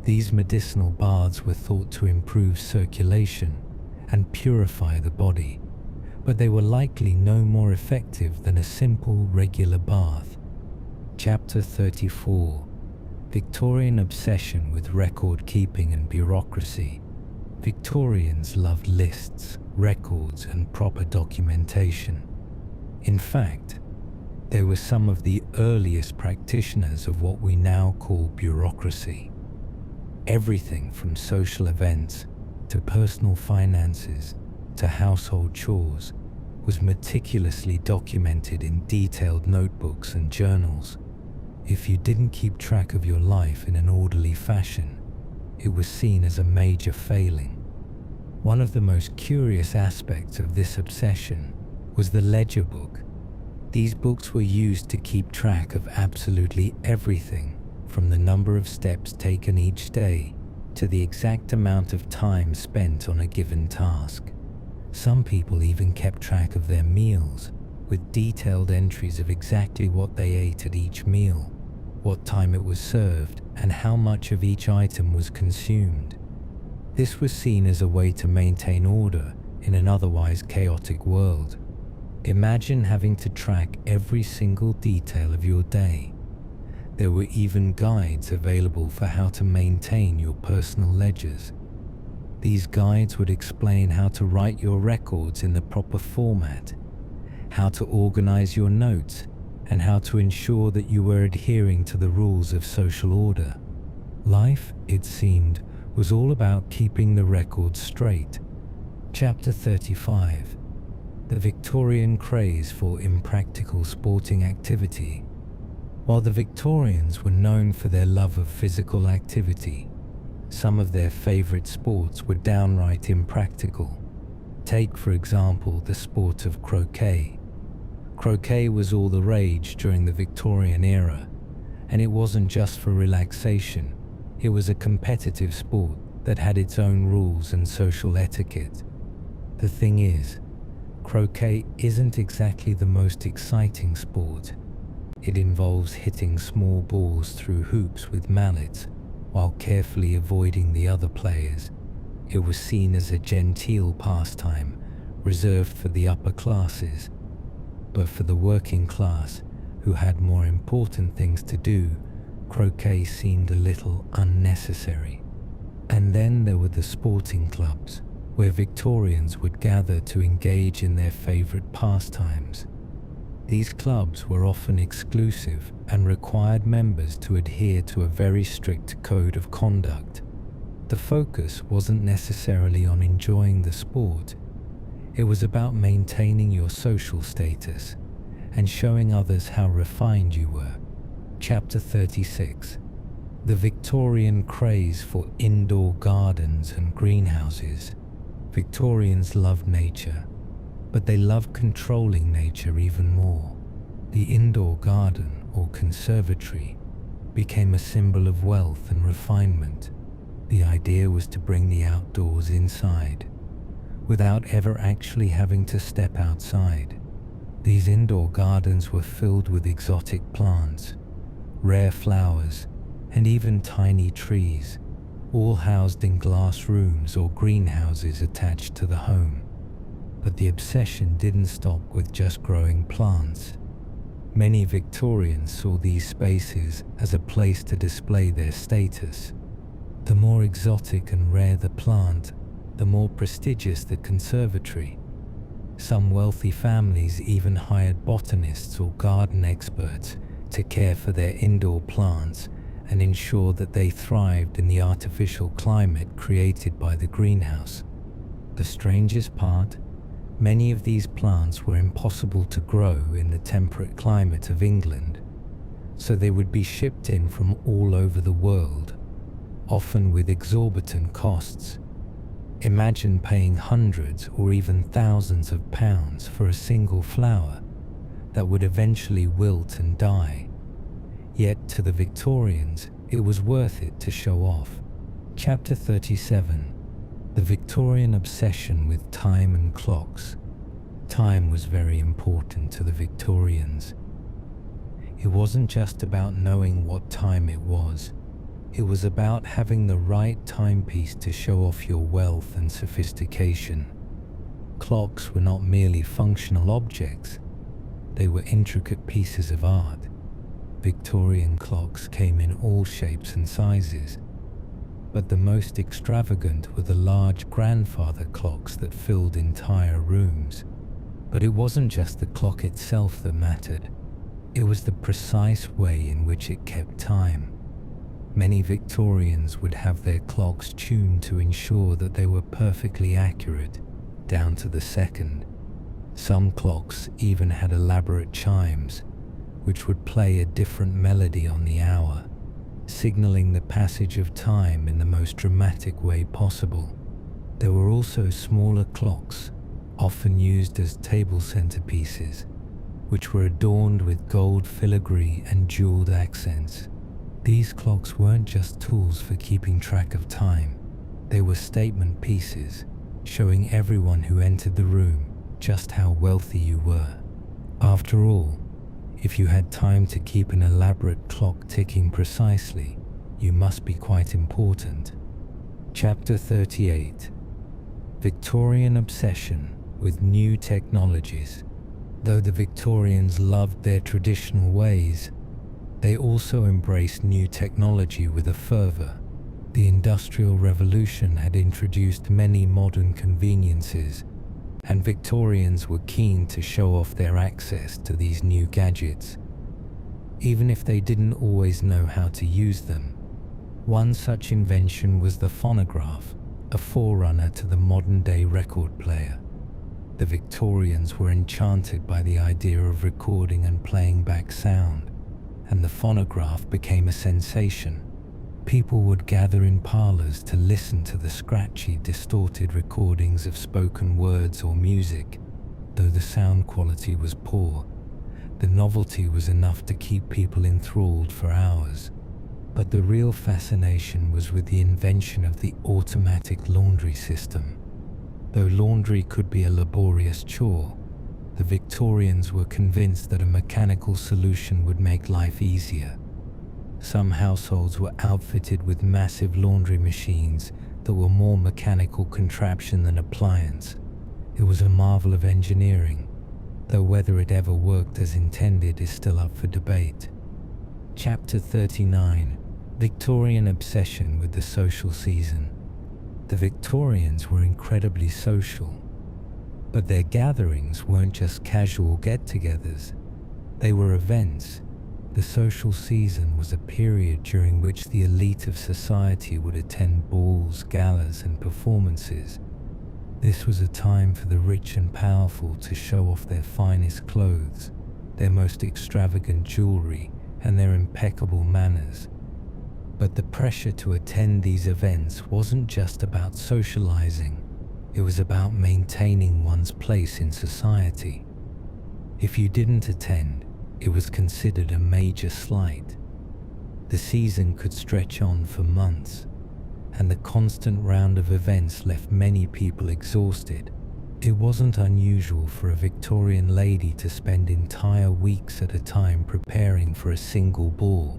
These medicinal baths were thought to improve circulation and purify the body, but they were likely no more effective than a simple, regular bath. Chapter 34. Victorian obsession with record keeping and bureaucracy. Victorians loved lists, records, and proper documentation. In fact, they were some of the earliest practitioners of what we now call bureaucracy. Everything from social events to personal finances to household chores was meticulously documented in detailed notebooks and journals. If you didn't keep track of your life in an orderly fashion, it was seen as a major failing. One of the most curious aspects of this obsession was the ledger book. These books were used to keep track of absolutely everything, from the number of steps taken each day to the exact amount of time spent on a given task. Some people even kept track of their meals, with detailed entries of exactly what they ate at each meal, what time it was served, and how much of each item was consumed. This was seen as a way to maintain order in an otherwise chaotic world. Imagine having to track every single detail of your day. There were even guides available for how to maintain your personal ledgers. These guides would explain how to write your records in the proper format, how to organize your notes, and how to ensure that you were adhering to the rules of social order. Life, it seemed, was all about keeping the records straight. Chapter 35. The Victorian craze for impractical sporting activity. While the Victorians were known for their love of physical activity, some of their favorite sports were downright impractical. Take, for example, the sport of croquet. Croquet was all the rage during the Victorian era, and it wasn't just for relaxation. It was a competitive sport that had its own rules and social etiquette. The thing is, croquet isn't exactly the most exciting sport. It involves hitting small balls through hoops with mallets while carefully avoiding the other players. It was seen as a genteel pastime reserved for the upper classes, but for the working class, who had more important things to do, croquet seemed a little unnecessary. And then there were the sporting clubs, where Victorians would gather to engage in their favorite pastimes. These clubs were often exclusive and required members to adhere to a very strict code of conduct. The focus wasn't necessarily on enjoying the sport. It was about maintaining your social status and showing others how refined you were. Chapter 36. The Victorian craze for indoor gardens and greenhouses. Victorians loved nature, but they loved controlling nature even more. The indoor garden, or conservatory, became a symbol of wealth and refinement. The idea was to bring the outdoors inside, without ever actually having to step outside. These indoor gardens were filled with exotic plants, rare flowers, and even tiny trees, all housed in glass rooms or greenhouses attached to the home. But the obsession didn't stop with just growing plants. Many Victorians saw these spaces as a place to display their status. The more exotic and rare the plant, the more prestigious the conservatory. Some wealthy families even hired botanists or garden experts to care for their indoor plants and ensure that they thrived in the artificial climate created by the greenhouse. The strangest part, many of these plants were impossible to grow in the temperate climate of England, so they would be shipped in from all over the world, often with exorbitant costs. Imagine paying hundreds or even thousands of pounds for a single flower that would eventually wilt and die. Yet to the Victorians, it was worth it to show off. Chapter 37. The Victorian obsession with time and clocks. Time was very important to the Victorians. It wasn't just about knowing what time it was. It was about having the right timepiece to show off your wealth and sophistication. Clocks were not merely functional objects. They were intricate pieces of art. Victorian clocks came in all shapes and sizes, but the most extravagant were the large grandfather clocks that filled entire rooms. But it wasn't just the clock itself that mattered. It was the precise way in which it kept time. Many Victorians would have their clocks tuned to ensure that they were perfectly accurate, down to the second. Some clocks even had elaborate chimes, which would play a different melody on the hour, signaling the passage of time in the most dramatic way possible. There were also smaller clocks, often used as table centerpieces, which were adorned with gold filigree and jeweled accents. These clocks weren't just tools for keeping track of time, they were statement pieces, showing everyone who entered the room just how wealthy you were. After all, if you had time to keep an elaborate clock ticking precisely, you must be quite important. Chapter 38. Victorian obsession with new technologies. Though the Victorians loved their traditional ways, they also embraced new technology with a fervor. The Industrial Revolution had introduced many modern conveniences, and Victorians were keen to show off their access to these new gadgets, even if they didn't always know how to use them. One such invention was the phonograph, a forerunner to the modern-day record player. The Victorians were enchanted by the idea of recording and playing back sound, and the phonograph became a sensation. People would gather in parlors to listen to the scratchy, distorted recordings of spoken words or music. Though the sound quality was poor, the novelty was enough to keep people enthralled for hours. But the real fascination was with the invention of the automatic laundry system. Though laundry could be a laborious chore, the Victorians were convinced that a mechanical solution would make life easier. Some households were outfitted with massive laundry machines that were more mechanical contraption than appliance. It was a marvel of engineering, though whether it ever worked as intended is still up for debate. Chapter 39. Victorian obsession with the social season. The Victorians were incredibly social, but their gatherings weren't just casual get-togethers. They were events. The social season was a period during which the elite of society would attend balls, galas, and performances. This was a time for the rich and powerful to show off their finest clothes, their most extravagant jewelry, and their impeccable manners. But the pressure to attend these events wasn't just about socializing, it was about maintaining one's place in society. If you didn't attend, it was considered a major slight. The season could stretch on for months, and the constant round of events left many people exhausted. It wasn't unusual for a Victorian lady to spend entire weeks at a time preparing for a single ball,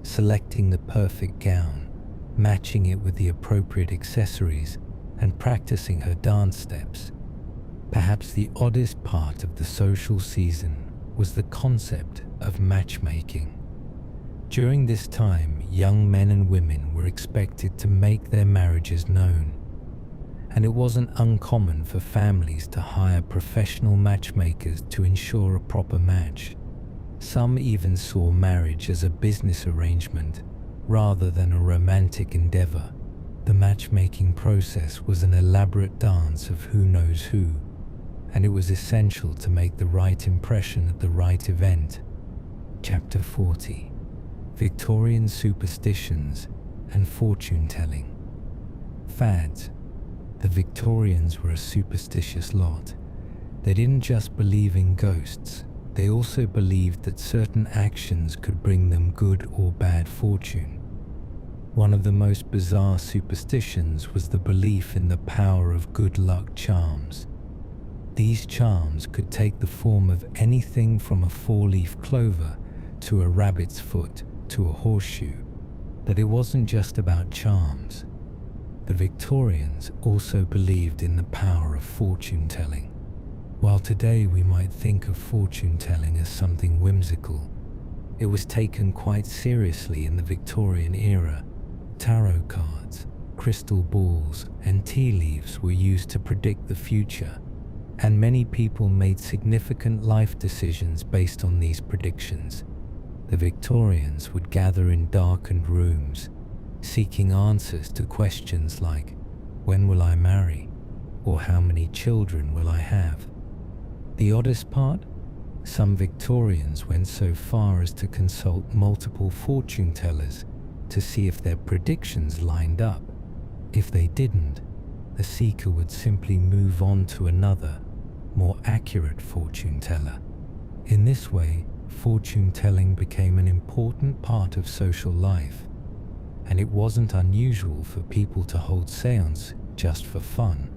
selecting the perfect gown, matching it with the appropriate accessories, and practicing her dance steps. Perhaps the oddest part of the social season was the concept of matchmaking. During this time, young men and women were expected to make their marriages known, and it wasn't uncommon for families to hire professional matchmakers to ensure a proper match. Some even saw marriage as a business arrangement rather than a romantic endeavor. The matchmaking process was an elaborate dance of who knows who, and it was essential to make the right impression at the right event. Chapter 40. Victorian superstitions and fortune-telling. Fads. The Victorians were a superstitious lot. They didn't just believe in ghosts, they also believed that certain actions could bring them good or bad fortune. One of the most bizarre superstitions was the belief in the power of good luck charms. These charms could take the form of anything from a four-leaf clover to a rabbit's foot to a horseshoe. But it wasn't just about charms. The Victorians also believed in the power of fortune-telling. While today we might think of fortune-telling as something whimsical, it was taken quite seriously in the Victorian era. Tarot cards, crystal balls, and tea leaves were used to predict the future, and many people made significant life decisions based on these predictions. The Victorians would gather in darkened rooms, seeking answers to questions like, when will I marry? Or how many children will I have? The oddest part? Some Victorians went so far as to consult multiple fortune tellers to see if their predictions lined up. If they didn't, the seeker would simply move on to another, more accurate fortune teller. In this way, fortune telling became an important part of social life, and it wasn't unusual for people to hold seance just for fun,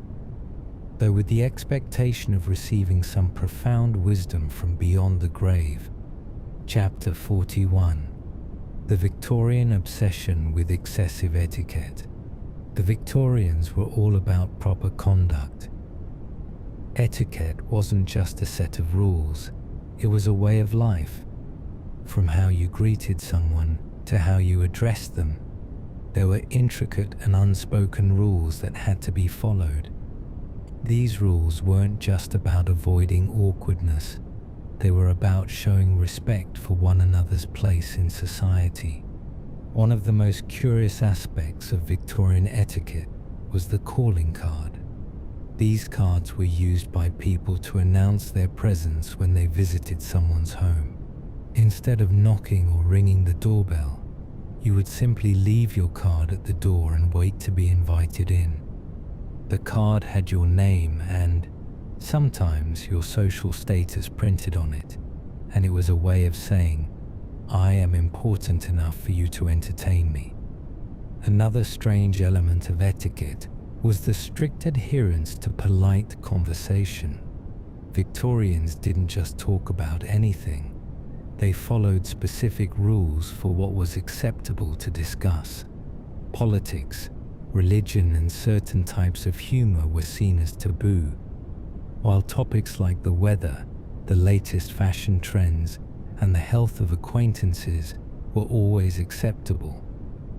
though with the expectation of receiving some profound wisdom from beyond the grave. Chapter 41. The Victorian Obsession with Excessive Etiquette. The Victorians were all about proper conduct. Etiquette wasn't just a set of rules, it was a way of life. From how you greeted someone to how you addressed them, there were intricate and unspoken rules that had to be followed. These rules weren't just about avoiding awkwardness, they were about showing respect for one another's place in society. One of the most curious aspects of Victorian etiquette was the calling card. These cards were used by people to announce their presence when they visited someone's home. Instead of knocking or ringing the doorbell, you would simply leave your card at the door and wait to be invited in. The card had your name and, sometimes, your social status printed on it, and it was a way of saying, "I am important enough for you to entertain me." Another strange element of etiquette was the strict adherence to polite conversation. Victorians didn't just talk about anything, they followed specific rules for what was acceptable to discuss. Politics, religion, and certain types of humor were seen as taboo, while topics like the weather, the latest fashion trends, and the health of acquaintances were always acceptable.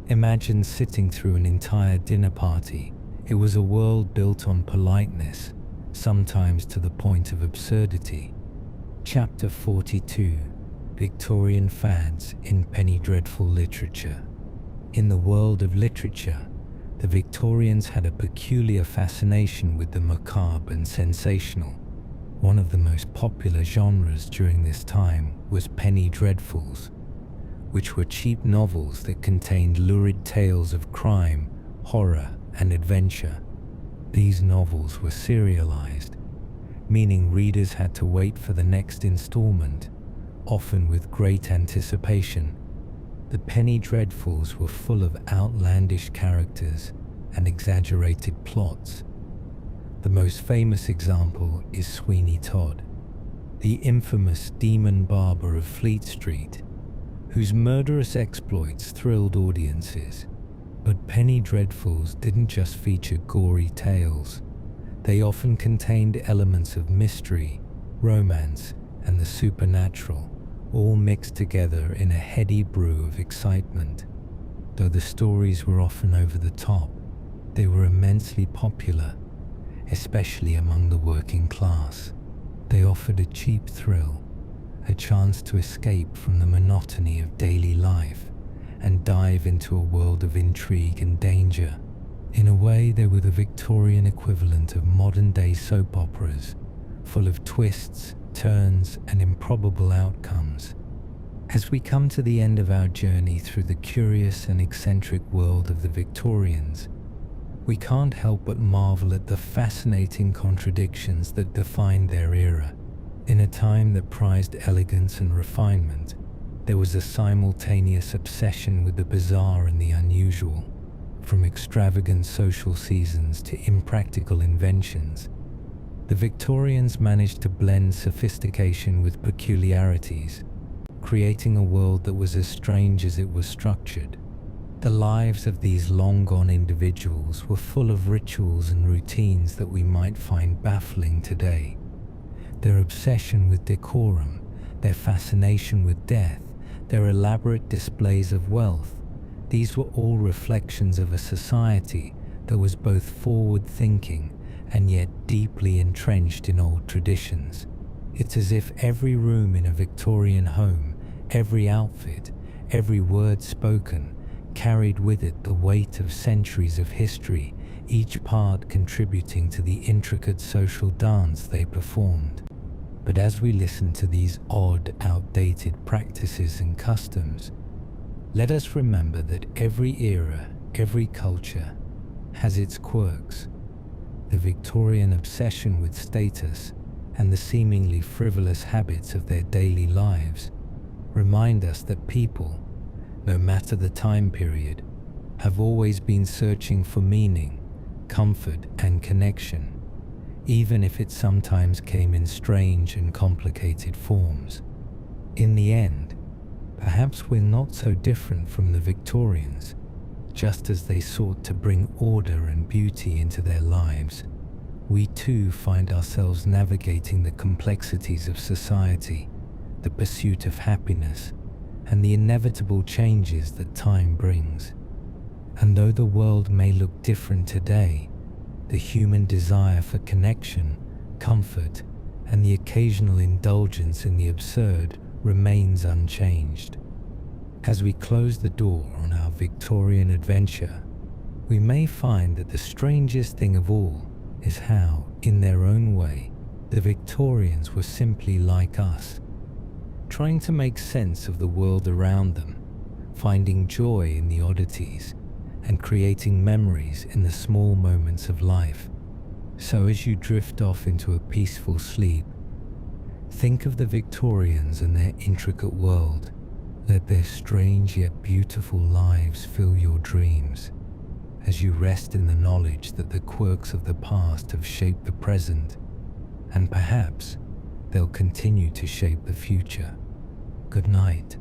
Imagine sitting through an entire dinner party. It was a world built on politeness, sometimes to the point of absurdity. Chapter 42. Victorian Fads in Penny Dreadful Literature. In the world of literature, the Victorians had a peculiar fascination with the macabre and sensational. One of the most popular genres during this time was penny dreadfuls, which were cheap novels that contained lurid tales of crime, horror, and adventure. These novels were serialized, meaning readers had to wait for the next installment, often with great anticipation. The penny dreadfuls were full of outlandish characters and exaggerated plots. The most famous example is Sweeney Todd, the infamous demon barber of Fleet Street, whose murderous exploits thrilled audiences. But penny dreadfuls didn't just feature gory tales. They often contained elements of mystery, romance, and the supernatural, all mixed together in a heady brew of excitement. Though the stories were often over the top, they were immensely popular, especially among the working class. They offered a cheap thrill, a chance to escape from the monotony of daily life and dive into a world of intrigue and danger. In a way, they were the Victorian equivalent of modern-day soap operas, full of twists, turns, and improbable outcomes. As we come to the end of our journey through the curious and eccentric world of the Victorians, we can't help but marvel at the fascinating contradictions that defined their era. In a time that prized elegance and refinement, there was a simultaneous obsession with the bizarre and the unusual. From extravagant social seasons to impractical inventions, the Victorians managed to blend sophistication with peculiarities, creating a world that was as strange as it was structured. The lives of these long-gone individuals were full of rituals and routines that we might find baffling today. Their obsession with decorum, their fascination with death, their elaborate displays of wealth, these were all reflections of a society that was both forward-thinking and yet deeply entrenched in old traditions. It's as if every room in a Victorian home, every outfit, every word spoken, carried with it the weight of centuries of history, each part contributing to the intricate social dance they performed. But as we listen to these odd, outdated practices and customs, let us remember that every era, every culture has its quirks. The Victorian obsession with status and the seemingly frivolous habits of their daily lives remind us that people, no matter the time period, have always been searching for meaning, comfort, and connection, even if it sometimes came in strange and complicated forms. In the end, perhaps we're not so different from the Victorians. Just as they sought to bring order and beauty into their lives, we too find ourselves navigating the complexities of society, the pursuit of happiness, and the inevitable changes that time brings. And though the world may look different today, the human desire for connection, comfort, and the occasional indulgence in the absurd remains unchanged. As we close the door on our Victorian adventure, we may find that the strangest thing of all is how, in their own way, the Victorians were simply like us, trying to make sense of the world around them, finding joy in the oddities, and creating memories in the small moments of life. So as you drift off into a peaceful sleep, think of the Victorians and their intricate world. Let their strange yet beautiful lives fill your dreams, as you rest in the knowledge that the quirks of the past have shaped the present, and perhaps they'll continue to shape the future. Good night.